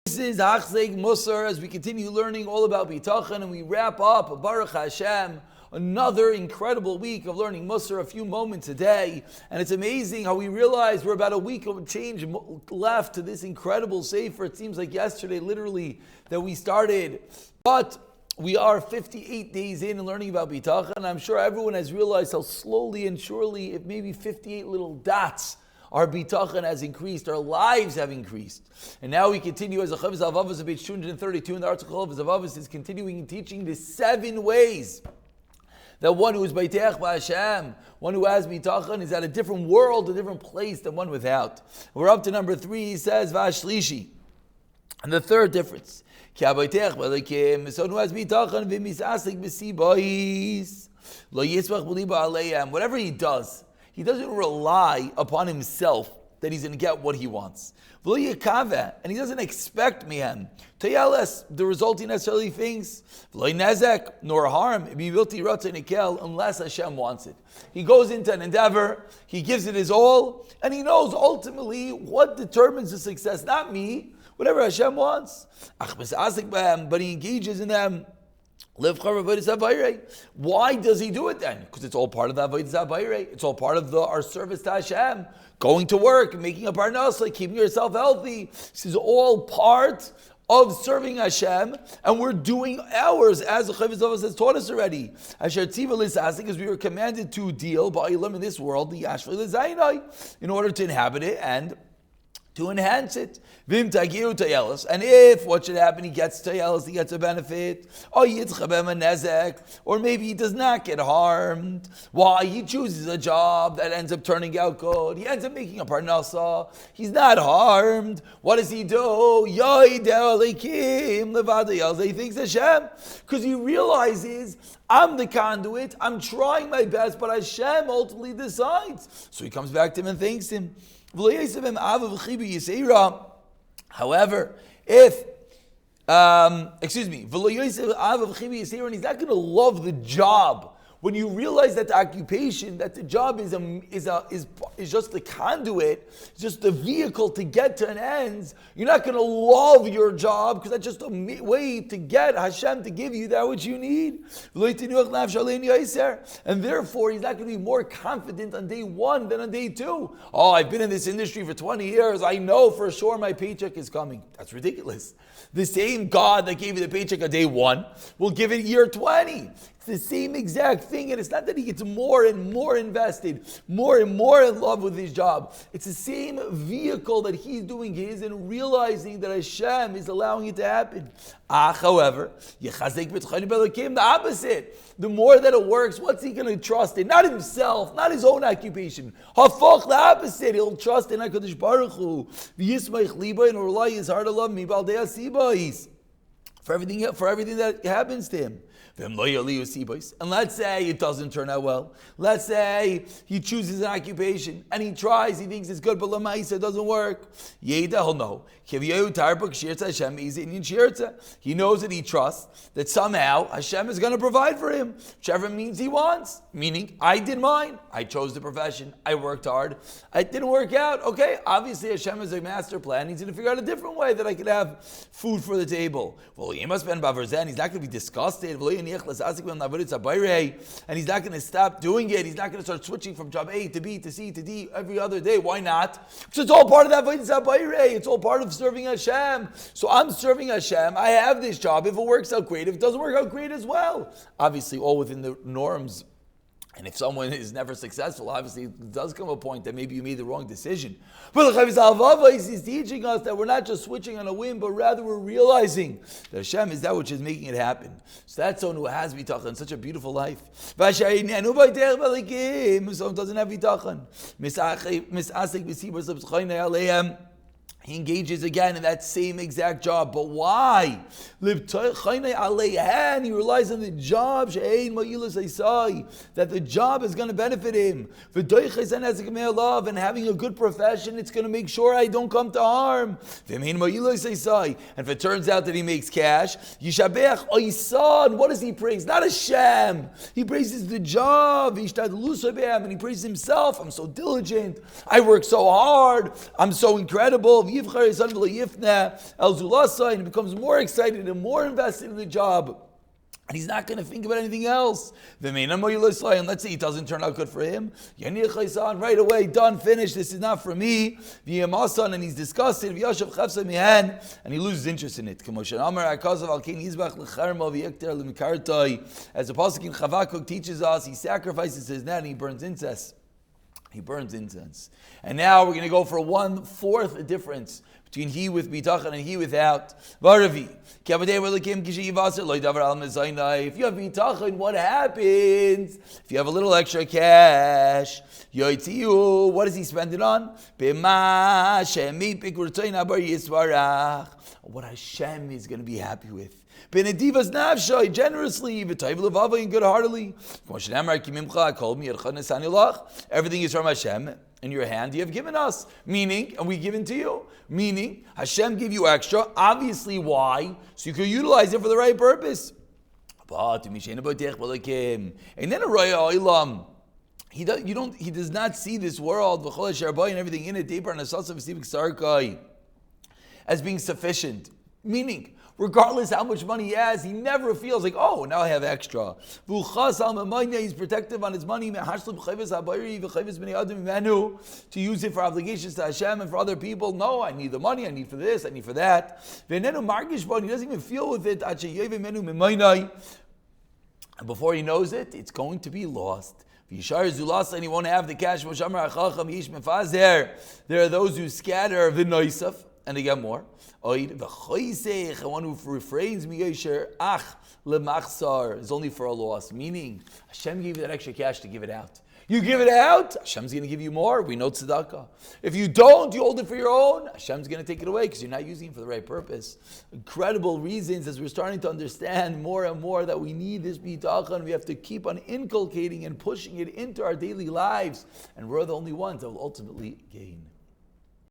This is Achzeg Musar as we continue learning all about Bitachon, and we wrap up Baruch Hashem, another incredible week of learning Musar, a few moments a day. And it's amazing how we realize we're about a week of change left to this incredible Sefer. It seems like yesterday, literally, that we started. But we are 58 days in and learning about Bitachon, and I'm sure everyone has realized how slowly and surely, if maybe 58 little dots, our bitachon has increased, our lives have increased. And now we continue as a Chovos Halevavos of page 232 in the article of Chovos Halevavos is continuing and teaching the 7 ways that one who is Baiteach B'Hashem, one who has bitachon, is at a different world, a different place than one without. We're up to number 3, he says, Vashlishi. And the third difference, Ki HaBaiteach B'Elokim, someone who has bitachon, V'misasik B'Sibois, Lo Yismach B'Liba Aleim, whatever he does, he doesn't rely upon himself that he's going to get what he wants. And he doesn't expect mihem the resulting necessarily things, nor harm, unless Hashem wants it. He goes into an endeavor, he gives it his all, and he knows ultimately what determines the success, not me, whatever Hashem wants. But he engages in them. Why does he do it then? Because it's all part of the Avodah Zabayre. It's all part of our service to Hashem. Going to work, making a parnasa, keeping yourself healthy. This is all part of serving Hashem, and we're doing ours as the Chovos Halevavos has taught us already. Because we were commanded to deal ba'olam in this world, the Yashvei L'Zainai, in order to inhabit it and to enhance it. And if what should happen, he gets tayelis, he gets a benefit, or maybe he does not get harmed. Why? He chooses a job that ends up turning out good. He ends up making a parnasa. He's not harmed. What does he do? He thinks Hashem, because he realizes I'm the conduit, I'm trying my best, but Hashem ultimately decides. So he comes back to him and thanks him. However, if, and he's not going to love the job. When you realize that the occupation, that the job is just the conduit, just the vehicle to get to an end, you're not going to love your job because that's just a way to get Hashem to give you that which you need. And therefore, he's not going to be more confident on day 1 than on day 2. Oh, I've been in this industry for 20 years. I know for sure my paycheck is coming. That's ridiculous. The same God that gave you the paycheck on day 1 will give it year 20. The same exact thing, and it's not that he gets more and more invested, more and more in love with his job. It's the same vehicle that he's doing his and realizing that Hashem is allowing it to happen. However, the opposite. The more that it works, what's he going to trust in? Not himself, not his own occupation. The opposite. He'll trust in HaKadosh Baruch Hu. V'yismach liba and rely his heart of love for everything that happens to him. And let's say it doesn't turn out well. Let's say he chooses an occupation and he tries, he thinks it's good, but Lamaisa doesn't work. He'll know. He knows that he trusts that somehow Hashem is going to provide for him, whichever means he wants. Meaning, I did mine. I chose the profession. I worked hard. It didn't work out. Okay, obviously Hashem is a master plan. He's going to figure out a different way that I could have food for the table. Well, he must spend Bavarzen. He's not going to be disgusted. And he's not going to stop doing it. He's not going to start switching from job A to B to C to D every other day. Why not? Because it's all part of that Avodah Zabayre. It's all part of serving Hashem. So I'm serving Hashem. I have this job. If it works out great, if it doesn't work out great as well. Obviously, all within the norms. And if someone is never successful, obviously it does come a point that maybe you made the wrong decision. But the Chovos Halevavos is teaching us that we're not just switching on a whim, but rather we're realizing that Hashem is that which is making it happen. So that's someone who has bitachon, such a beautiful life. Someone doesn't have bitachon. He engages again in that same exact job. But why? He relies on the job, that the job is going to benefit him. And having a good profession, it's going to make sure I don't come to harm. And if it turns out that he makes cash, what does he praise? Not Hashem. He praises the job. And he praises himself. I'm so diligent. I work so hard. I'm so incredible. yivchar his son v'lo yifna el zulasa, and he becomes more excited and more invested in the job. And he's not going to think about anything else. And let's say it doesn't turn out good for him. Right away, done, finished. This is not for me. And he's disgusted. And he loses interest in it. As the pasuk in Chavakuk teaches us, he sacrifices his net and he burns incense. And now we're going to go for 1/4 difference between he with bitachon and he without. Varavi. If you have bitachon, what happens? If you have a little extra cash, what does he spend it on? What Hashem is going to be happy with. Benedivas nafshay, generously, v'tayv levavah, and good-heartedly. Everything is from Hashem. In your hand, you have given us. Meaning, and we given to you. Meaning, Hashem gave you extra. Obviously, why? So you can utilize it for the right purpose. And then a raya oilam. He does not see this world and everything in it as being sufficient. Meaning, regardless how much money he has, he never feels like, oh, now I have extra. He's protective on his money to use it for obligations to Hashem and for other people. No, I need the money, I need for this, I need for that. He doesn't even feel with it. And before he knows it, it's going to be lost. And he won't have the cash. There are those who scatter v'noisaf, and they get more. And one who refrains is only for a loss. Meaning, Hashem gave you that extra cash to give it out. You give it out, Hashem's going to give you more. We know tzedakah. If you don't, you hold it for your own, Hashem's going to take it away because you're not using it for the right purpose. Incredible reasons as we're starting to understand more and more that we need this bitachon. We have to keep on inculcating and pushing it into our daily lives. And we're the only ones that will ultimately gain.